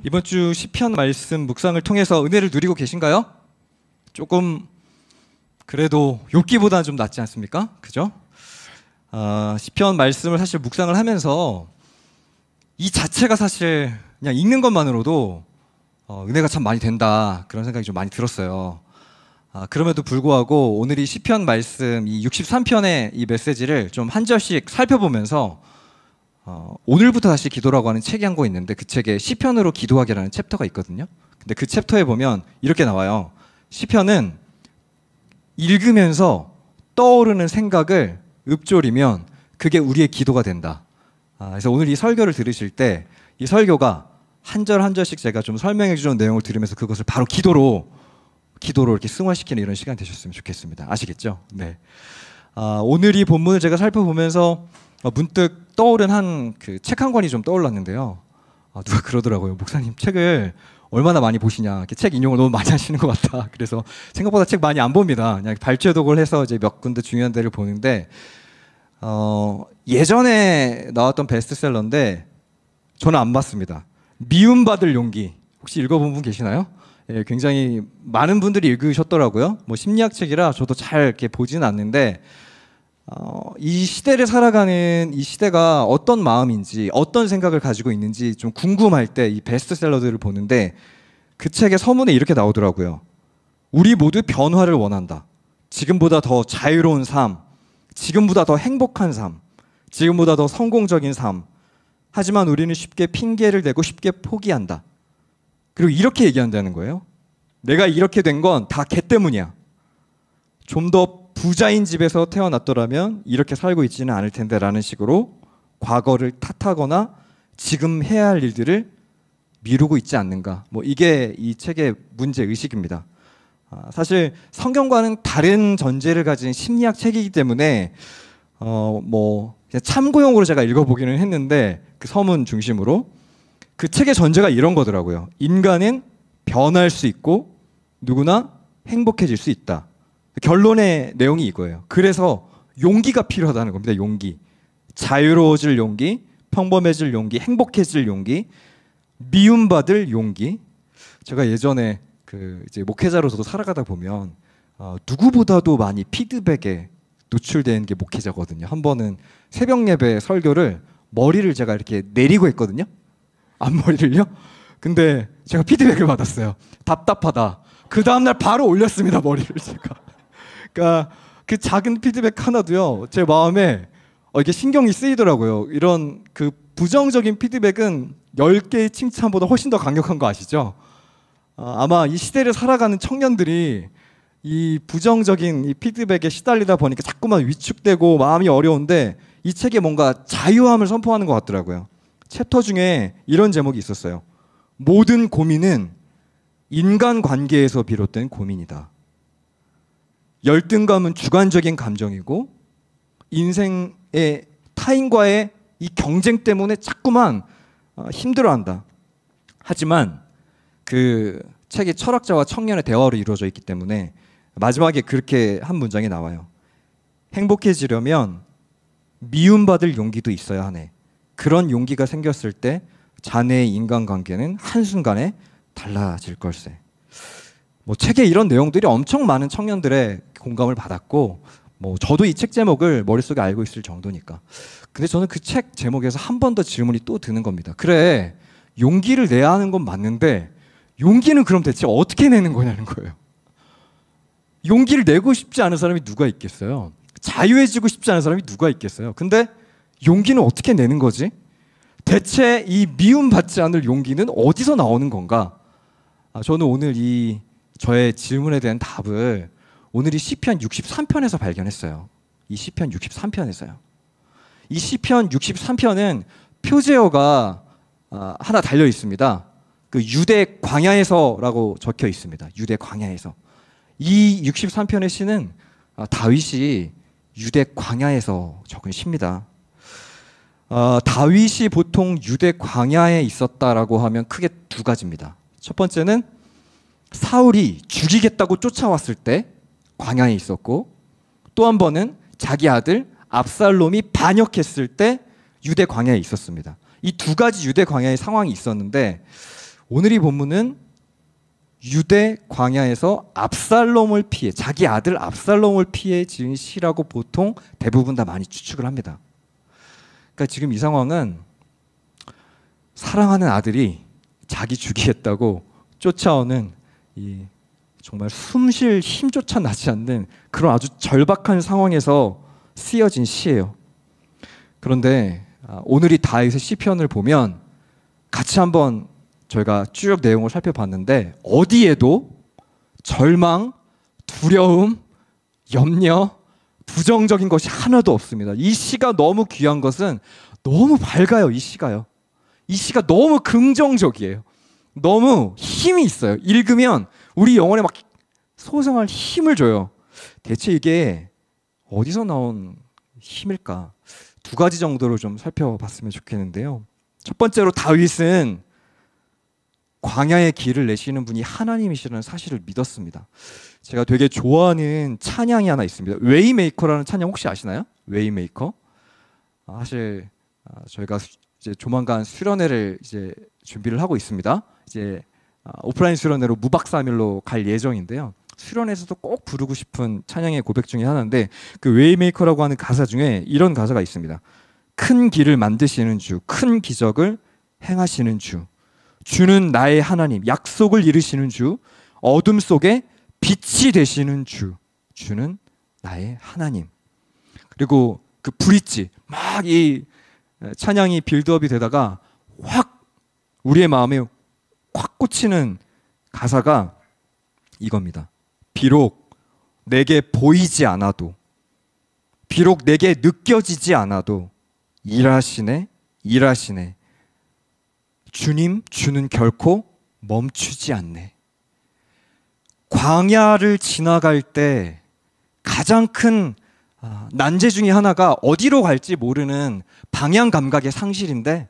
이번 주 시편 말씀 묵상을 통해서 은혜를 누리고 계신가요? 조금 그래도 욥기보다는 좀 낫지 않습니까? 그죠? 시편 말씀을 사실 묵상을 하면서 이 자체가 사실 그냥 읽는 것만으로도 은혜가 참 많이 된다, 그런 생각이 좀 많이 들었어요. 그럼에도 불구하고 오늘 이 시편 말씀, 이 63편의 이 메시지를 좀 한 절씩 살펴보면서 오늘부터 다시 기도라고 하는 책이 한 권 있는데, 그 책에 시편으로 기도하기라는 챕터가 있거든요. 근데 그 챕터에 보면 이렇게 나와요. 시편은 읽으면서 떠오르는 생각을 읊조리면 그게 우리의 기도가 된다. 그래서 오늘 이 설교를 들으실 때 이 설교가 한 절 한 절씩 제가 좀 설명해 주는 내용을 들으면서 그것을 바로 기도로 이렇게 승화시키는 이런 시간 되셨으면 좋겠습니다. 아시겠죠? 네. 오늘 이 본문을 제가 살펴보면서 문득 떠오른 그 책 한 권이 좀 떠올랐는데요. 누가 그러더라고요. 목사님 책을 얼마나 많이 보시냐. 이렇게 책 인용을 너무 많이 하시는 것 같다. 그래서 생각보다 책 많이 안 봅니다. 그냥 발췌독을 해서 이제 몇 군데 중요한 데를 보는데, 예전에 나왔던 베스트셀러인데 저는 안 봤습니다. 미움받을 용기. 혹시 읽어본 분 계시나요? 예, 굉장히 많은 분들이 읽으셨더라고요. 뭐 심리학 책이라 저도 잘 이렇게 보지는 않는데, 이 시대를 살아가는 이 시대가 어떤 마음인지, 어떤 생각을 가지고 있는지 좀 궁금할 때 이 베스트셀러들을 보는데, 그 책의 서문에 이렇게 나오더라고요. 우리 모두 변화를 원한다. 지금보다 더 자유로운 삶, 지금보다 더 행복한 삶, 지금보다 더 성공적인 삶. 하지만 우리는 쉽게 핑계를 대고 쉽게 포기한다. 그리고 이렇게 얘기한다는 거예요. 내가 이렇게 된 건 다 걔 때문이야. 좀 더 부자인 집에서 태어났더라면 이렇게 살고 있지는 않을 텐데, 라는 식으로 과거를 탓하거나 지금 해야 할 일들을 미루고 있지 않는가. 뭐 이게 이 책의 문제의식입니다. 사실 성경과는 다른 전제를 가진 심리학 책이기 때문에 뭐 참고용으로 제가 읽어보기는 했는데, 그 서문 중심으로 그 책의 전제가 이런 거더라고요. 인간은 변할 수 있고 누구나 행복해질 수 있다. 결론의 내용이 이거예요. 그래서 용기가 필요하다는 겁니다. 용기. 자유로워질 용기, 평범해질 용기, 행복해질 용기, 미움받을 용기. 제가 예전에 이제 목회자로서도 살아가다 보면 누구보다도 많이 피드백에 노출된 게 목회자거든요. 한 번은 새벽 예배 설교를 머리를 제가 이렇게 내리고 했거든요. 앞머리를요. 근데 제가 피드백을 받았어요. 답답하다. 그 다음날 바로 올렸습니다, 머리를 제가. 그러니까 그 작은 피드백 하나도요, 제 마음에 이게 신경이 쓰이더라고요. 이런 그 부정적인 피드백은 10개의 칭찬보다 훨씬 더 강력한 거 아시죠? 아마 이 시대를 살아가는 청년들이 이 부정적인 이 피드백에 시달리다 보니까 자꾸만 위축되고 마음이 어려운데, 이 책에 뭔가 자유함을 선포하는 것 같더라고요. 챕터 중에 이런 제목이 있었어요. 모든 고민은 인간관계에서 비롯된 고민이다. 열등감은 주관적인 감정이고, 인생의 타인과의 이 경쟁 때문에 자꾸만 힘들어한다. 하지만 그 책이 철학자와 청년의 대화로 이루어져 있기 때문에 마지막에 그렇게 한 문장이 나와요. 행복해지려면 미움받을 용기도 있어야 하네. 그런 용기가 생겼을 때 자네의 인간관계는 한순간에 달라질 걸세. 뭐 책에 이런 내용들이 엄청 많은 청년들의 공감을 받았고, 뭐 저도 이 책 제목을 머릿속에 알고 있을 정도니까. 근데 저는 그 책 제목에서 한 번 더 질문이 또 드는 겁니다. 그래, 용기를 내야 하는 건 맞는데 용기는 그럼 대체 어떻게 내는 거냐는 거예요. 용기를 내고 싶지 않은 사람이 누가 있겠어요? 자유해지고 싶지 않은 사람이 누가 있겠어요? 근데 용기는 어떻게 내는 거지? 대체 이 미움받지 않을 용기는 어디서 나오는 건가? 저는 오늘 이 저의 질문에 대한 답을 오늘 이 시편 63편에서 발견했어요. 이 시편 63편에서요. 이 시편 63편은 표제어가 하나 달려 있습니다. 그 유대 광야에서라고 적혀 있습니다. 유대 광야에서. 이 63편의 시는 다윗이 유대 광야에서 적은 시입니다. 다윗이 보통 유대 광야에 있었다라고 하면 크게 두 가지입니다. 첫 번째는 사울이 죽이겠다고 쫓아왔을 때 광야에 있었고, 또 한 번은 자기 아들 압살롬이 반역했을 때 유대 광야에 있었습니다. 이 두 가지 유대 광야의 상황이 있었는데, 오늘 이 본문은 유대 광야에서 압살롬을 피해, 자기 아들 압살롬을 피해 지은 시라고 보통 대부분 다 많이 추측을 합니다. 그러니까 지금 이 상황은 사랑하는 아들이 자기 죽이겠다고 쫓아오는 이 정말 숨쉴 힘조차 나지 않는 그런 아주 절박한 상황에서 쓰여진 시예요. 그런데 오늘 이 다윗의 시편을 보면 같이 한번 저희가 쭉 내용을 살펴봤는데 어디에도 절망, 두려움, 염려, 부정적인 것이 하나도 없습니다. 이 시가 너무 귀한 것은 너무 밝아요. 이 시가요. 이 시가 너무 긍정적이에요. 너무 힘이 있어요. 읽으면 우리 영혼에 막 소생할 힘을 줘요. 대체 이게 어디서 나온 힘일까? 두 가지 정도로 좀 살펴봤으면 좋겠는데요. 첫 번째로 다윗은 광야의 길을 내시는 분이 하나님이시라는 사실을 믿었습니다. 제가 되게 좋아하는 찬양이 하나 있습니다. 웨이메이커라는 찬양 혹시 아시나요? 웨이메이커. 사실 저희가 이제 조만간 수련회를 이제 준비를 하고 있습니다. 이제 오프라인 수련회로 무박 3일로 갈 예정인데요. 수련회에서도 꼭 부르고 싶은 찬양의 고백 중에 하나인데 그 웨이메이커라고 하는 가사 중에 이런 가사가 있습니다. 큰 길을 만드시는 주, 큰 기적을 행하시는 주, 주는 나의 하나님, 약속을 이루시는 주, 어둠 속에 빛이 되시는 주, 주는 나의 하나님. 그리고 그 브릿지, 막 이 찬양이 빌드업이 되다가 확 우리의 마음에 확 꽂히는 가사가 이겁니다. 비록 내게 보이지 않아도, 비록 내게 느껴지지 않아도 일하시네, 일하시네. 주님, 주는 결코 멈추지 않네. 광야를 지나갈 때 가장 큰 난제 중에 하나가 어디로 갈지 모르는 방향 감각의 상실인데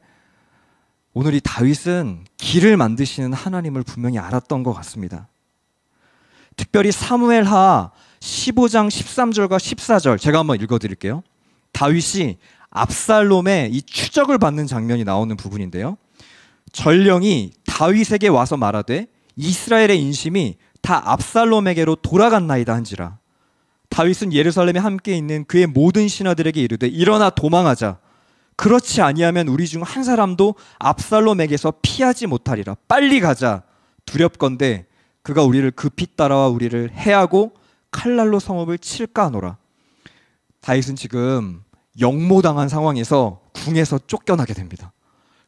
오늘 이 다윗은 길을 만드시는 하나님을 분명히 알았던 것 같습니다. 특별히 사무엘하 15장 13절과 14절 제가 한번 읽어드릴게요. 다윗이 압살롬의 이 추적을 받는 장면이 나오는 부분인데요. 전령이 다윗에게 와서 말하되 이스라엘의 인심이 다 압살롬에게로 돌아갔나이다 한지라. 다윗은 예루살렘에 함께 있는 그의 모든 신하들에게 이르되 일어나 도망하자. 그렇지 아니하면 우리 중 한 사람도 압살롬에게서 피하지 못하리라. 빨리 가자. 두렵건대 그가 우리를 급히 따라와 우리를 해하고 칼날로 성읍을 칠까 하노라. 다윗은 지금 역모당한 상황에서 궁에서 쫓겨나게 됩니다.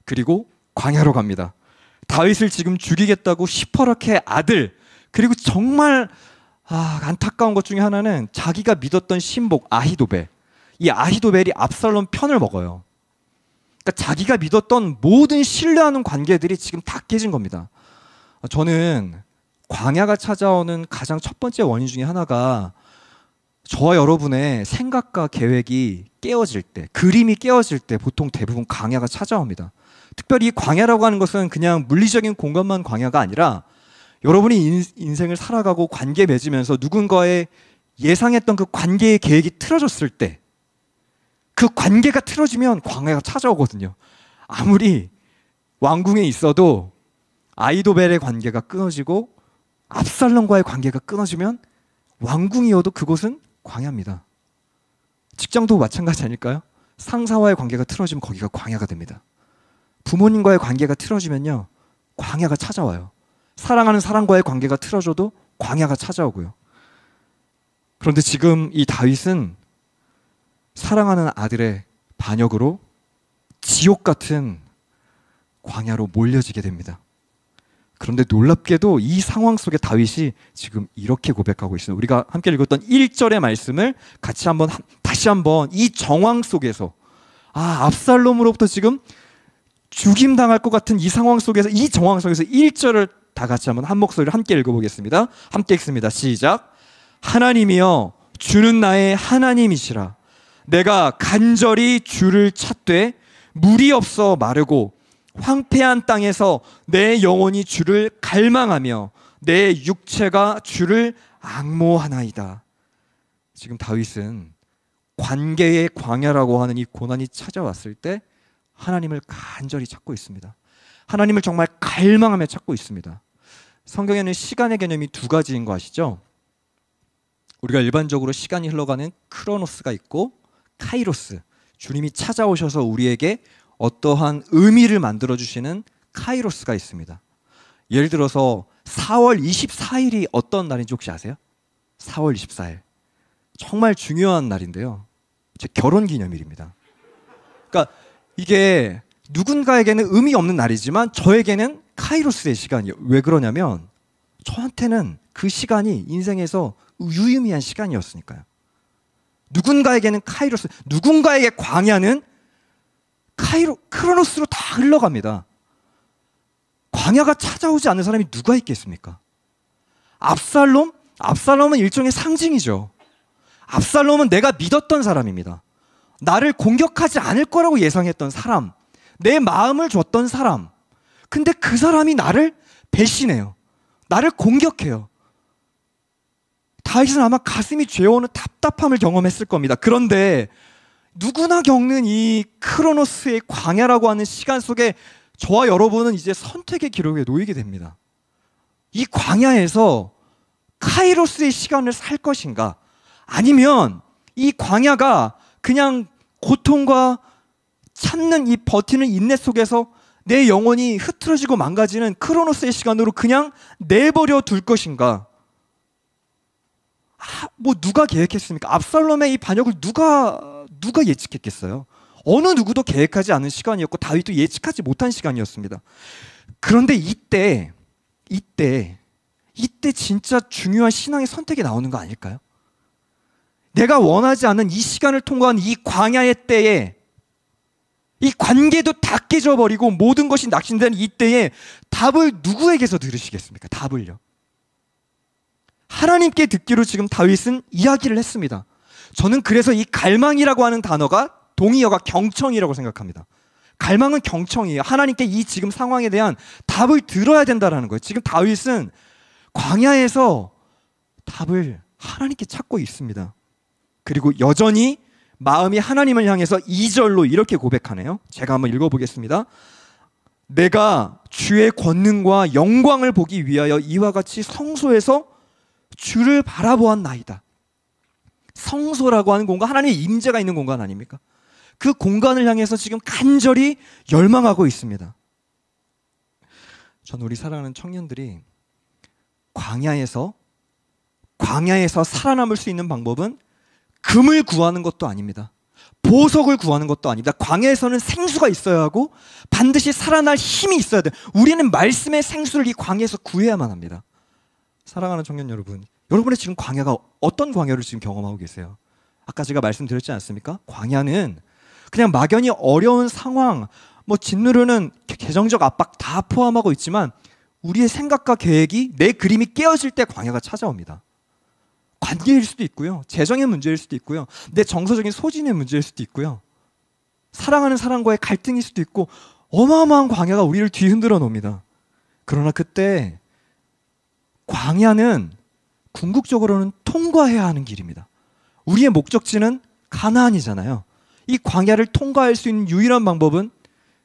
그리고 광야로 갑니다. 다윗을 지금 죽이겠다고 시퍼렇게 아들, 그리고 정말 안타까운 것 중에 하나는 자기가 믿었던 신복 아히도벨, 이 아히도벨이 압살롬 편을 먹어요. 그러니까 자기가 믿었던 모든 신뢰하는 관계들이 지금 다 깨진 겁니다. 저는 광야가 찾아오는 가장 첫 번째 원인 중에 하나가 저와 여러분의 생각과 계획이 깨어질 때, 그림이 깨어질 때 보통 대부분 광야가 찾아옵니다. 특별히 이 광야라고 하는 것은 그냥 물리적인 공간만 광야가 아니라 여러분이 인생을 살아가고 관계 맺으면서 누군가의 예상했던 그 관계의 계획이 틀어졌을 때 그 관계가 틀어지면 광야가 찾아오거든요. 아무리 왕궁에 있어도 아히도벨의 관계가 끊어지고 압살롬과의 관계가 끊어지면 왕궁이어도 그곳은 광야입니다. 직장도 마찬가지 아닐까요? 상사와의 관계가 틀어지면 거기가 광야가 됩니다. 부모님과의 관계가 틀어지면요 광야가 찾아와요. 사랑하는 사람과의 관계가 틀어져도 광야가 찾아오고요. 그런데 지금 이 다윗은 사랑하는 아들의 반역으로 지옥 같은 광야로 몰려지게 됩니다. 그런데 놀랍게도 이 상황 속에 다윗이 지금 이렇게 고백하고 있습니다. 우리가 함께 읽었던 1절의 말씀을 같이 다시 한번 이 정황 속에서 압살롬으로부터 지금 죽임당할 것 같은 이 상황 속에서, 이 정황 속에서 1절을 다 같이 한번 한 목소리로 함께 읽어보겠습니다. 함께 읽습니다. 시작. 하나님이여 주는 나의 하나님이시라. 내가 간절히 주를 찾되 물이 없어 마르고 황폐한 땅에서 내 영혼이 주를 갈망하며 내 육체가 주를 앙모하나이다. 지금 다윗은 관계의 광야라고 하는 이 고난이 찾아왔을 때 하나님을 간절히 찾고 있습니다. 하나님을 정말 갈망하며 찾고 있습니다. 성경에는 시간의 개념이 두 가지인 거 아시죠? 우리가 일반적으로 시간이 흘러가는 크로노스가 있고 카이로스, 주님이 찾아오셔서 우리에게 어떠한 의미를 만들어주시는 카이로스가 있습니다. 예를 들어서 4월 24일이 어떤 날인지 혹시 아세요? 4월 24일 정말 중요한 날인데요, 제 결혼기념일입니다. 그러니까 이게 누군가에게는 의미 없는 날이지만 저에게는 카이로스의 시간이에요. 왜 그러냐면 저한테는 그 시간이 인생에서 유의미한 시간이었으니까요. 누군가에게는 카이로스, 누군가에게 광야는 크로노스로 다 흘러갑니다. 광야가 찾아오지 않는 사람이 누가 있겠습니까? 압살롬은 일종의 상징이죠. 압살롬은 내가 믿었던 사람입니다. 나를 공격하지 않을 거라고 예상했던 사람, 내 마음을 줬던 사람. 근데 그 사람이 나를 배신해요. 나를 공격해요. 다윗은 아마 가슴이 죄어오는 답답함을 경험했을 겁니다. 그런데 누구나 겪는 이 크로노스의 광야라고 하는 시간 속에 저와 여러분은 이제 선택의 기록에 놓이게 됩니다. 이 광야에서 카이로스의 시간을 살 것인가, 아니면 이 광야가 그냥 고통과 참는 이 버티는 인내 속에서 내 영혼이 흐트러지고 망가지는 크로노스의 시간으로 그냥 내버려 둘 것인가. 뭐 누가 계획했습니까? 압살롬의 이 반역을 누가 예측했겠어요? 어느 누구도 계획하지 않은 시간이었고 다윗도 예측하지 못한 시간이었습니다. 그런데 이때 진짜 중요한 신앙의 선택이 나오는 거 아닐까요? 내가 원하지 않은 이 시간을 통과한 이 광야의 때에, 이 관계도 다 깨져버리고 모든 것이 낙심된 이때에 답을 누구에게서 들으시겠습니까? 답을요. 하나님께 듣기로 지금 다윗은 이야기를 했습니다. 저는 그래서 이 갈망이라고 하는 단어가 동의어가 경청이라고 생각합니다. 갈망은 경청이에요. 하나님께 이 지금 상황에 대한 답을 들어야 된다는 거예요. 지금 다윗은 광야에서 답을 하나님께 찾고 있습니다. 그리고 여전히 마음이 하나님을 향해서 2절로 이렇게 고백하네요. 제가 한번 읽어보겠습니다. 내가 주의 권능과 영광을 보기 위하여 이와 같이 성소에서 주를 바라보았나이다. 성소라고 하는 공간, 하나님의 임재가 있는 공간 아닙니까? 그 공간을 향해서 지금 간절히 열망하고 있습니다. 전 우리 사랑하는 청년들이 광야에서 살아남을 수 있는 방법은 금을 구하는 것도 아닙니다. 보석을 구하는 것도 아닙니다. 광야에서는 생수가 있어야 하고 반드시 살아날 힘이 있어야 돼요. 우리는 말씀의 생수를 이 광야에서 구해야만 합니다. 사랑하는 청년 여러분, 여러분의 지금 광야가 어떤 광야를 지금 경험하고 계세요? 아까 제가 말씀드렸지 않습니까? 광야는 그냥 막연히 어려운 상황, 뭐 짓누르는 재정적 압박 다 포함하고 있지만 우리의 생각과 계획이, 내 그림이 깨어질 때 광야가 찾아옵니다. 관계일 수도 있고요, 재정의 문제일 수도 있고요, 내 정서적인 소진의 문제일 수도 있고요, 사랑하는 사람과의 갈등일 수도 있고, 어마어마한 광야가 우리를 뒤흔들어 놓습니다. 그러나 그때 광야는 궁극적으로는 통과해야 하는 길입니다. 우리의 목적지는 가나안이잖아요. 이 광야를 통과할 수 있는 유일한 방법은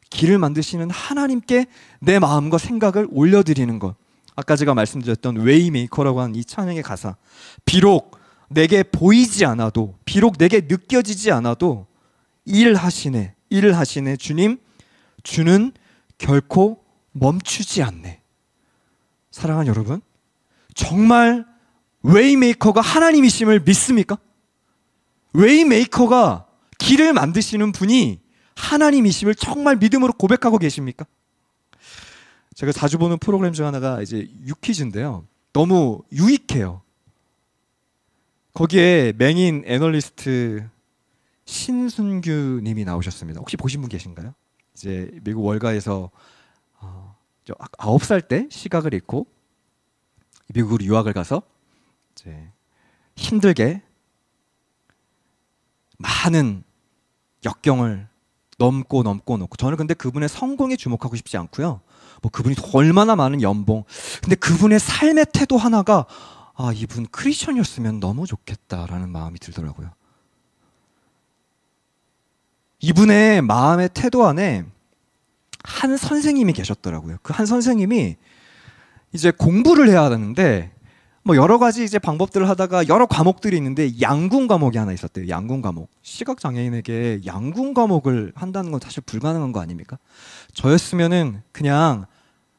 길을 만드시는 하나님께 내 마음과 생각을 올려드리는 것. 아까 제가 말씀드렸던 웨이메이커라고 하는 이 찬양의 가사, 비록 내게 보이지 않아도, 비록 내게 느껴지지 않아도 일하시네 주님, 주는 결코 멈추지 않네. 사랑하는 여러분, 정말 웨이메이커가 하나님이심을 믿습니까? 웨이메이커가 길을 만드시는 분이 하나님이심을 정말 믿음으로 고백하고 계십니까? 제가 자주 보는 프로그램 중 하나가 이제 유퀴즈인데요. 너무 유익해요. 거기에 맹인 애널리스트 신순규 님이 나오셨습니다. 혹시 보신 분 계신가요? 이제 미국 월가에서 9살 때 시각을 잃고 미국으로 유학을 가서 이제 힘들게 많은 역경을 넘고 저는 근데 그분의 성공에 주목하고 싶지 않고요, 뭐 그분이 얼마나 많은 연봉, 근데 그분의 삶의 태도 하나가 이분 크리스천이었으면 너무 좋겠다라는 마음이 들더라고요. 이분의 마음의 태도 안에 한 선생님이 계셨더라고요. 그 한 선생님이 이제 공부를 해야 하는데 뭐 여러 가지 이제 방법들을 하다가 여러 과목들이 있는데 양궁 과목이 하나 있었대요. 양궁 과목. 시각 장애인에게 양궁 과목을 한다는 건 사실 불가능한 거 아닙니까? 저였으면은 그냥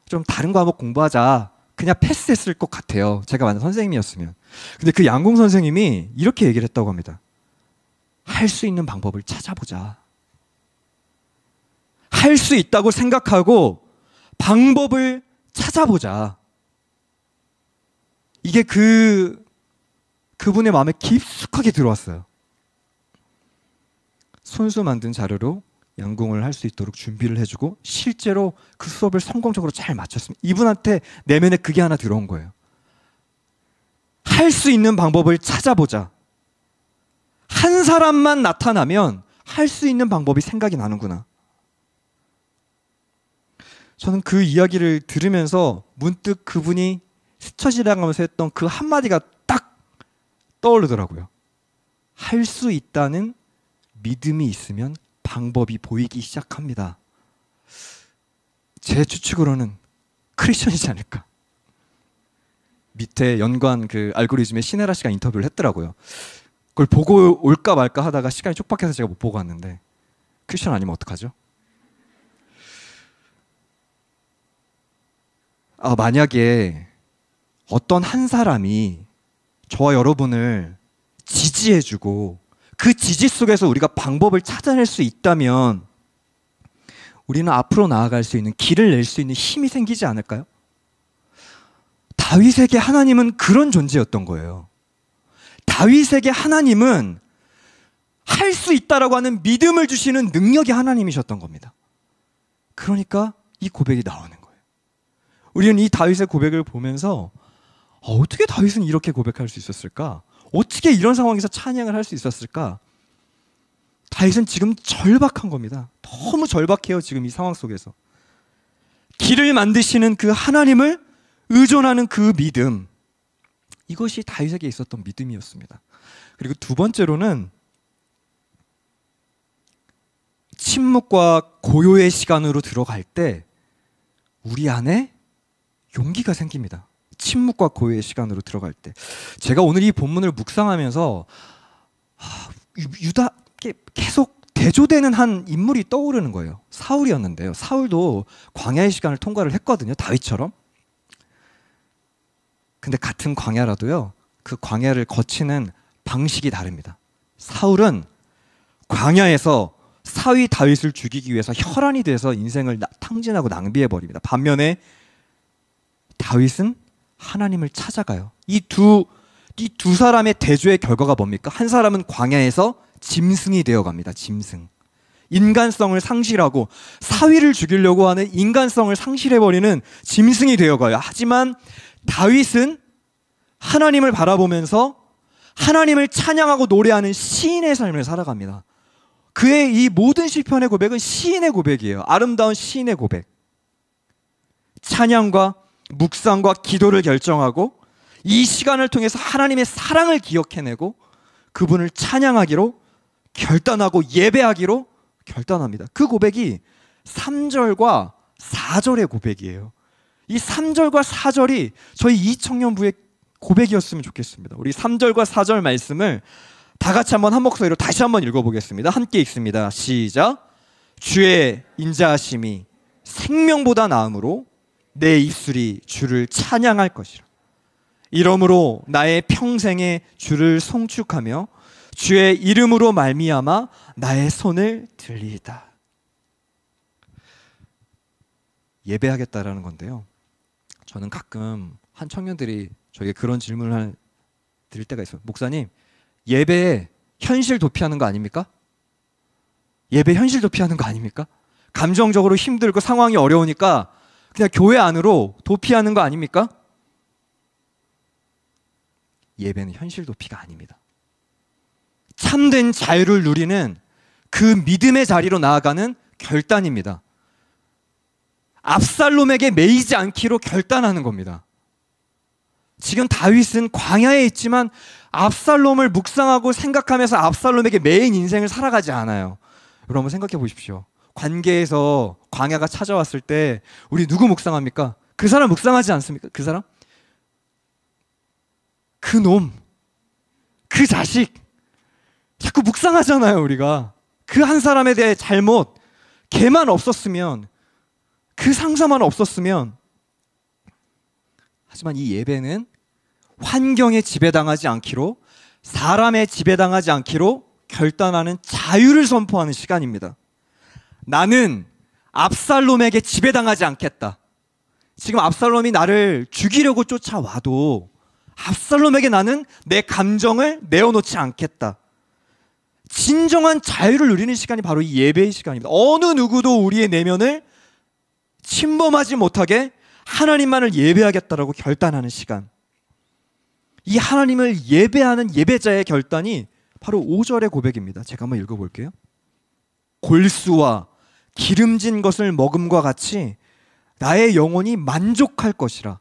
좀 다른 과목 공부하자. 그냥 패스했을 것 같아요. 제가 만약 선생님이었으면. 근데 그 양궁 선생님이 이렇게 얘기를 했다고 합니다. 할 수 있는 방법을 찾아보자. 할 수 있다고 생각하고 방법을 찾아보자. 이게 그분의 마음에 깊숙하게 들어왔어요. 손수 만든 자료로 양궁을 할 수 있도록 준비를 해주고 실제로 그 수업을 성공적으로 잘 마쳤습니다. 이분한테 내면에 그게 하나 들어온 거예요. 할 수 있는 방법을 찾아보자. 한 사람만 나타나면 할 수 있는 방법이 생각이 나는구나. 저는 그 이야기를 들으면서 문득 그분이 스쳐 지나가면서 했던 그 한마디가 딱 떠오르더라고요. 할 수 있다는 믿음이 있으면 방법이 보이기 시작합니다. 제 추측으로는 크리스천이지 않을까. 밑에 연관 그 알고리즘에 신혜라 씨가 인터뷰를 했더라고요. 그걸 보고 올까 말까 하다가 시간이 촉박해서 제가 못 보고 왔는데 크리스천 아니면 어떡하죠? 만약에 어떤 한 사람이 저와 여러분을 지지해주고 그 지지 속에서 우리가 방법을 찾아낼 수 있다면 우리는 앞으로 나아갈 수 있는 길을 낼 수 있는 힘이 생기지 않을까요? 다윗에게 하나님은 그런 존재였던 거예요. 다윗에게 하나님은 할 수 있다라고 하는 믿음을 주시는 능력이 하나님이셨던 겁니다. 그러니까 이 고백이 나오는 거예요. 우리는 이 다윗의 고백을 보면서 어떻게 다윗은 이렇게 고백할 수 있었을까? 어떻게 이런 상황에서 찬양을 할 수 있었을까? 다윗은 지금 절박한 겁니다. 너무 절박해요. 지금 이 상황 속에서. 길을 만드시는 그 하나님을 의존하는 그 믿음. 이것이 다윗에게 있었던 믿음이었습니다. 그리고 두 번째로는 침묵과 고요의 시간으로 들어갈 때 우리 안에 용기가 생깁니다. 침묵과 고요의 시간으로 들어갈 때. 제가 오늘 이 본문을 묵상하면서 유다 계속 대조되는 한 인물이 떠오르는 거예요. 사울이었는데요. 사울도 광야의 시간을 통과를 했거든요. 다윗처럼. 근데 같은 광야라도요. 그 광야를 거치는 방식이 다릅니다. 사울은 광야에서 사위 다윗을 죽이기 위해서 혈안이 돼서 인생을 탕진하고 낭비해버립니다. 반면에 다윗은 하나님을 찾아가요. 이 두 사람의 대조의 결과가 뭡니까? 한 사람은 광야에서 짐승이 되어갑니다. 짐승. 인간성을 상실하고 사위를 죽이려고 하는 인간성을 상실해버리는 짐승이 되어가요. 하지만 다윗은 하나님을 바라보면서 하나님을 찬양하고 노래하는 시인의 삶을 살아갑니다. 그의 이 모든 시편의 고백은 시인의 고백이에요. 아름다운 시인의 고백. 찬양과 묵상과 기도를 결정하고 이 시간을 통해서 하나님의 사랑을 기억해내고 그분을 찬양하기로 결단하고 예배하기로 결단합니다. 그 고백이 3절과 4절의 고백이에요. 이 3절과 4절이 저희 이 청년부의 고백이었으면 좋겠습니다. 우리 3절과 4절 말씀을 다 같이 한번 한 목소리로 다시 한번 읽어보겠습니다. 함께 읽습니다. 시작. 주의 인자하심이 생명보다 나음으로 내 입술이 주를 찬양할 것이라. 이러므로 나의 평생에 주를 송축하며 주의 이름으로 말미암아 나의 손을 들리이다. 예배하겠다라는 건데요. 저는 가끔 한 청년들이 저에게 그런 질문을 드릴 때가 있어요. 목사님, 예배에 현실 도피하는 거 아닙니까? 예배 현실 도피하는 거 아닙니까? 감정적으로 힘들고 상황이 어려우니까 그냥 교회 안으로 도피하는 거 아닙니까? 예배는 현실 도피가 아닙니다. 참된 자유를 누리는 그 믿음의 자리로 나아가는 결단입니다. 압살롬에게 매이지 않기로 결단하는 겁니다. 지금 다윗은 광야에 있지만 압살롬을 묵상하고 생각하면서 압살롬에게 매인 인생을 살아가지 않아요. 여러분 생각해 보십시오. 관계에서 광야가 찾아왔을 때 우리 누구 묵상합니까? 그 사람 묵상하지 않습니까? 그 사람? 그 놈, 그 자식 자꾸 묵상하잖아요. 우리가 그 한 사람에 대해 잘못, 걔만 없었으면, 그 상사만 없었으면. 하지만 이 예배는 환경에 지배당하지 않기로, 사람에 지배당하지 않기로 결단하는 자유를 선포하는 시간입니다. 나는 압살롬에게 지배당하지 않겠다. 지금 압살롬이 나를 죽이려고 쫓아와도 압살롬에게 나는 내 감정을 내어놓지 않겠다. 진정한 자유를 누리는 시간이 바로 이 예배의 시간입니다. 어느 누구도 우리의 내면을 침범하지 못하게 하나님만을 예배하겠다라고 결단하는 시간. 이 하나님을 예배하는 예배자의 결단이 바로 5절의 고백입니다. 제가 한번 읽어볼게요. 골수와 기름진 것을 먹음과 같이 나의 영혼이 만족할 것이라.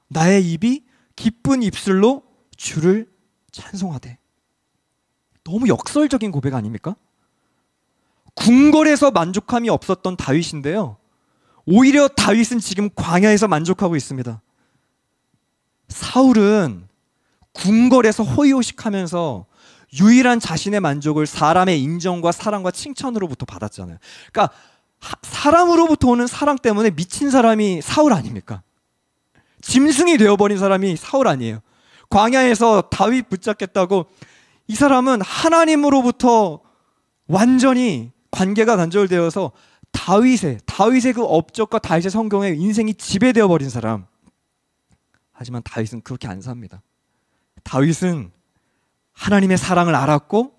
나의 입이 기쁜 입술로 주를 찬송하되. 너무 역설적인 고백 아닙니까? 궁궐에서 만족함이 없었던 다윗인데요, 오히려 다윗은 지금 광야에서 만족하고 있습니다. 사울은 궁궐에서 호의호식하면서 유일한 자신의 만족을 사람의 인정과 사랑과 칭찬으로부터 받았잖아요. 그러니까 사람으로부터 오는 사랑 때문에 미친 사람이 사울 아닙니까? 짐승이 되어버린 사람이 사울 아니에요. 광야에서 다윗 붙잡겠다고, 이 사람은 하나님으로부터 완전히 관계가 단절되어서 다윗의 그 업적과 다윗의 성경에 인생이 지배되어 버린 사람. 하지만 다윗은 그렇게 안 삽니다. 다윗은 하나님의 사랑을 알았고,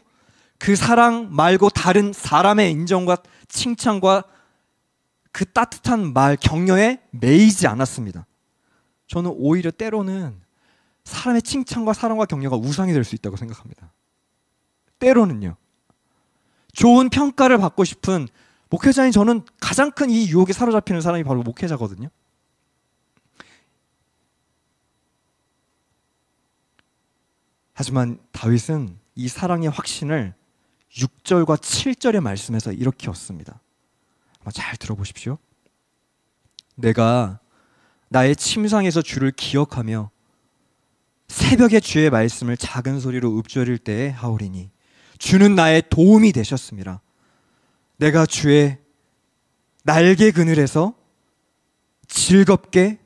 그 사랑 말고 다른 사람의 인정과 칭찬과 그 따뜻한 말, 격려에 매이지 않았습니다. 저는 오히려 때로는 사람의 칭찬과 사랑과 격려가 우상이 될 수 있다고 생각합니다. 때로는요. 좋은 평가를 받고 싶은 목회자인 저는 가장 큰 이 유혹에 사로잡히는 사람이 바로 목회자거든요. 하지만 다윗은 이 사랑의 확신을 6절과 7절의 말씀에서 이렇게 얻습니다. 한번 잘 들어보십시오. 내가 나의 침상에서 주를 기억하며 새벽에 주의 말씀을 작은 소리로 읊조릴 때에 하오리니 주는 나의 도움이 되셨습니다. 내가 주의 날개 그늘에서 즐겁게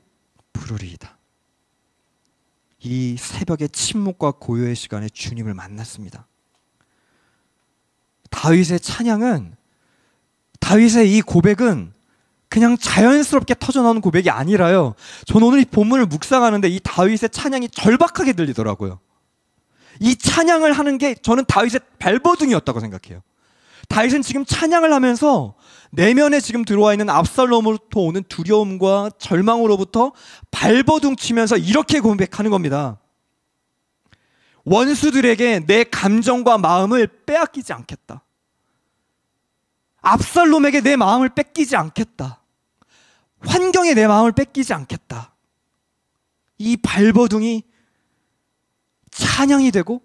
부르리이다. 이 새벽의 침묵과 고요의 시간에 주님을 만났습니다. 다윗의 찬양은, 다윗의 이 고백은 그냥 자연스럽게 터져나오는 고백이 아니라요, 저는 오늘 이 본문을 묵상하는데 이 다윗의 찬양이 절박하게 들리더라고요. 이 찬양을 하는 게 저는 다윗의 발버둥이었다고 생각해요. 다윗은 지금 찬양을 하면서 내면에 지금 들어와 있는 압살롬으로부터 오는 두려움과 절망으로부터 발버둥 치면서 이렇게 고백하는 겁니다. 원수들에게 내 감정과 마음을 빼앗기지 않겠다. 압살롬에게 내 마음을 뺏기지 않겠다. 환경에 내 마음을 뺏기지 않겠다. 이 발버둥이 찬양이 되고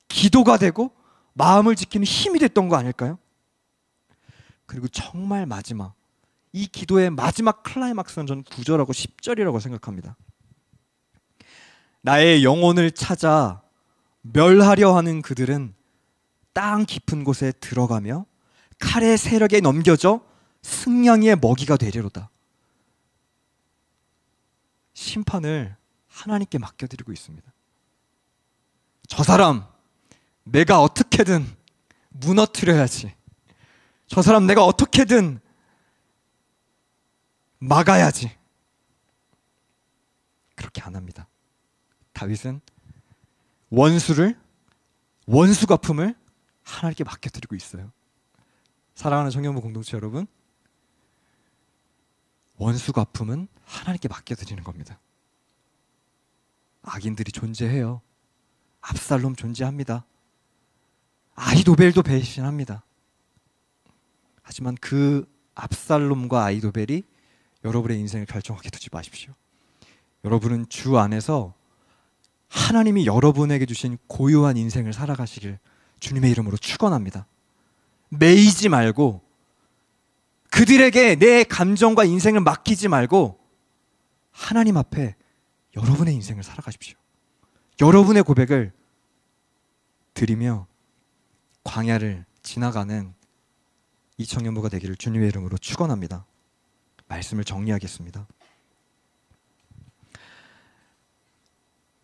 기도가 되고 마음을 지키는 힘이 됐던 거 아닐까요? 그리고 정말 마지막, 이 기도의 마지막 클라이막스는 저는 9절하고 10절이라고 생각합니다. 나의 영혼을 찾아 멸하려 하는 그들은 땅 깊은 곳에 들어가며 칼의 세력에 넘겨져 승냥이의 먹이가 되리로다. 심판을 하나님께 맡겨드리고 있습니다. 저 사람 내가 어떻게든 무너뜨려야지. 저 사람 내가 어떻게든 막아야지. 그렇게 안 합니다. 다윗은 원수 갚음을 하나님께 맡겨드리고 있어요. 사랑하는 청년부 공동체 여러분, 원수 갚음은 하나님께 맡겨드리는 겁니다. 악인들이 존재해요. 압살롬 존재합니다. 아히도벨도 배신합니다. 하지만 그 압살롬과 아히도벨이 여러분의 인생을 결정하게 두지 마십시오. 여러분은 주 안에서 하나님이 여러분에게 주신 고요한 인생을 살아가시길 주님의 이름으로 축원합니다. 매이지 말고 그들에게 내 감정과 인생을 맡기지 말고 하나님 앞에 여러분의 인생을 살아가십시오. 여러분의 고백을 드리며 광야를 지나가는 이 청년부가 되기를 주님의 이름으로 축원합니다. 말씀을 정리하겠습니다.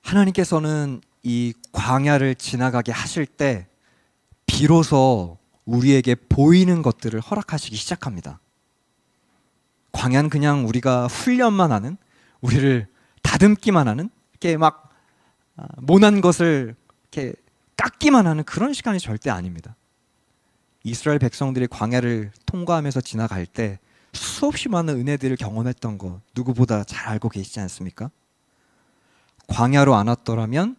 하나님께서는 이 광야를 지나가게 하실 때 비로소 우리에게 보이는 것들을 허락하시기 시작합니다. 광야는 그냥 우리가 훈련만 하는, 우리를 다듬기만 하는, 이렇게 막 모난 것을 이렇게 깎기만 하는 그런 시간이 절대 아닙니다. 이스라엘 백성들이 광야를 통과하면서 지나갈 때 수없이 많은 은혜들을 경험했던 거 누구보다 잘 알고 계시지 않습니까? 광야로 안 왔더라면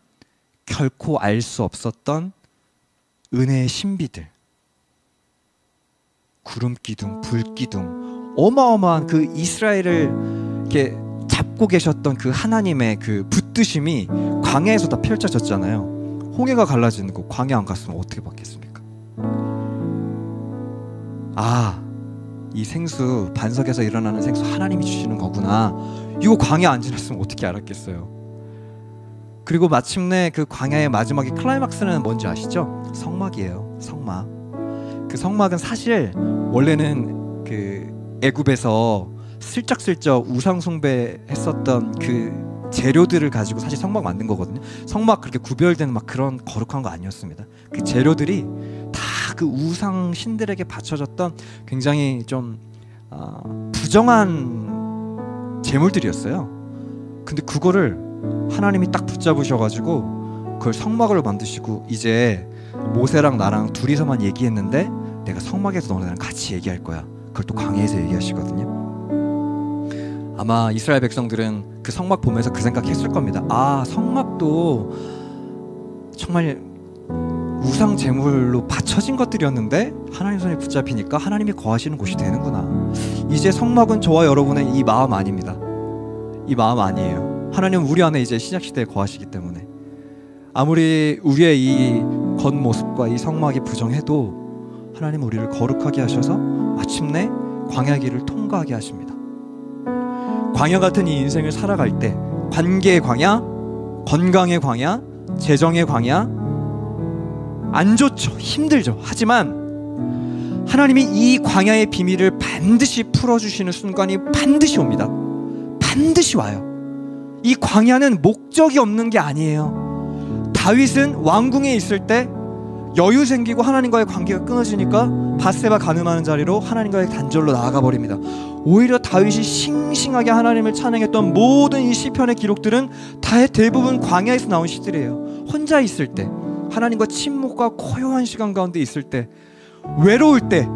결코 알 수 없었던 은혜의 신비들, 구름 기둥, 불 기둥, 어마어마한 그 이스라엘을 이렇게 잡고 계셨던 그 하나님의 그 붙드심이 광야에서 다 펼쳐졌잖아요. 홍해가 갈라지는 거 광야 안 갔으면 어떻게 받겠습니까? 아, 이 생수, 반석에서 일어나는 생수 하나님이 주시는 거구나. 이거 광야 안 지났으면 어떻게 알았겠어요? 그리고 마침내 그 광야의 마지막에 클라이막스는 뭔지 아시죠? 성막이에요. 성막. 그 성막은 사실 원래는 그 애굽에서 슬쩍슬쩍 우상 숭배했었던 그 재료들을 가지고 사실 성막 만든 거거든요. 성막 그렇게 구별되는 막 그런 거룩한 거 아니었습니다. 그 재료들이 다 그 우상 신들에게 바쳐졌던 굉장히 좀 부정한 재물들이었어요. 근데 그거를 하나님이 딱 붙잡으셔가지고 그걸 성막으로 만드시고, 이제 모세랑 나랑 둘이서만 얘기했는데 내가 성막에서 너네랑 같이 얘기할 거야. 그걸 또 광야에서 얘기하시거든요. 아마 이스라엘 백성들은 그 성막 보면서 그 생각했을 겁니다. 아, 성막도 정말 우상 제물로 바쳐진 것들이었는데 하나님 손에 붙잡히니까 하나님이 거하시는 곳이 되는구나. 이제 성막은 저와 여러분의 이 마음 아닙니다. 이 마음 아니에요. 하나님은 우리 안에 이제 신약시대에 거하시기 때문에 아무리 우리의 이 겉모습과 이 성막이 부정해도 하나님은 우리를 거룩하게 하셔서 마침내 광야 길을 통과하게 하십니다. 광야 같은 이 인생을 살아갈 때 관계의 광야, 건강의 광야, 재정의 광야, 안 좋죠. 힘들죠. 하지만 하나님이 이 광야의 비밀을 반드시 풀어주시는 순간이 반드시 옵니다. 반드시 와요. 이 광야는 목적이 없는 게 아니에요. 다윗은 왕궁에 있을 때 여유 생기고 하나님과의 관계가 끊어지니까 밧세바 간음하는 자리로 하나님과의 단절로 나아가 버립니다. 오히려 다윗이 싱싱하게 하나님을 찬양했던 모든 이 시편의 기록들은 다 대부분 광야에서 나온 시들이에요. 혼자 있을 때, 하나님과 침묵과 고요한 시간 가운데 있을 때, 외로울 때,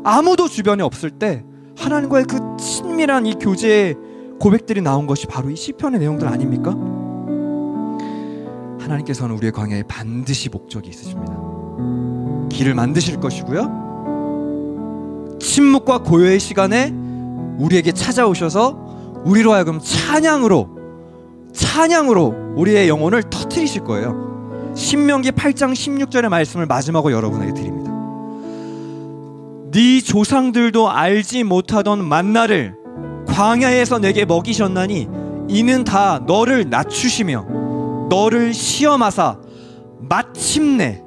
아무도 주변에 없을 때 하나님과의 그 친밀한 이 교제의 고백들이 나온 것이 바로 이 시편의 내용들 아닙니까? 하나님께서는 우리의 광야에 반드시 목적이 있으십니다. 길을 만드실 것이고요, 침묵과 고요의 시간에 우리에게 찾아오셔서 우리로 하여금 찬양으로 우리의 영혼을 터뜨리실 거예요. 신명기 8장 16절의 말씀을 마지막으로 여러분에게 드립니다. 네 조상들도 알지 못하던 만나를 광야에서 내게 먹이셨나니 이는 다 너를 낮추시며 너를 시험하사 마침내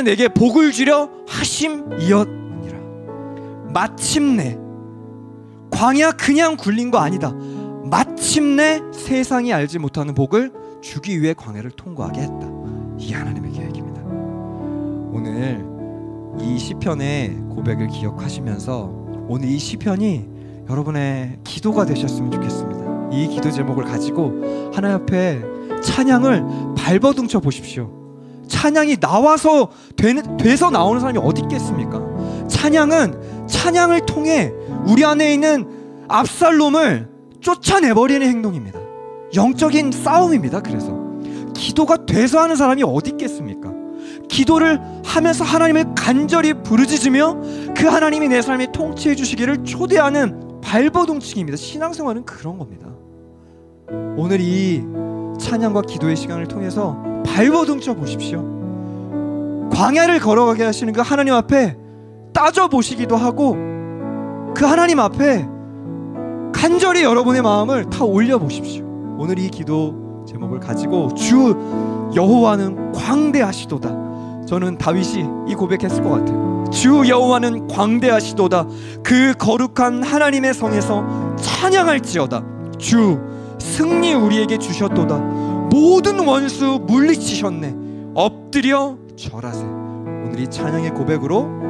내게 복을 주려 하심이었느니라. 마침내, 광야 그냥 굴린 거 아니다. 마침내 세상이 알지 못하는 복을 주기 위해 광야를 통과하게 했다. 이게 하나님의 계획입니다. 오늘 이 시편의 고백을 기억하시면서 오늘 이 시편이 여러분의 기도가 되셨으면 좋겠습니다. 이 기도 제목을 가지고 하나님 앞에 찬양을 발버둥쳐 보십시오. 찬양이 나와서 돼서 나오는 사람이 어디 있겠습니까? 찬양은 찬양을 통해 우리 안에 있는 압살롬을 쫓아내버리는 행동입니다. 영적인 싸움입니다. 그래서 기도가 돼서 하는 사람이 어디 있겠습니까? 기도를 하면서 하나님을 간절히 부르짖으며 그 하나님이 내 삶에 통치해 주시기를 초대하는 발버둥치기입니다. 신앙생활은 그런 겁니다. 오늘 이 찬양과 기도의 시간을 통해서 발버둥쳐 보십시오. 광야를 걸어가게 하시는 그 하나님 앞에 따져보시기도 하고 그 하나님 앞에 간절히 여러분의 마음을 다 올려보십시오. 오늘 이 기도 제목을 가지고 주 여호와는 광대하시도다. 저는 다윗이 이 고백했을 것 같아요. 주 여호와는 광대하시도다. 그 거룩한 하나님의 성에서 찬양할지어다. 주 승리 우리에게 주셨도다. 모든 원수 물리치셨네. 엎드려 절하세. 오늘 이 찬양의 고백으로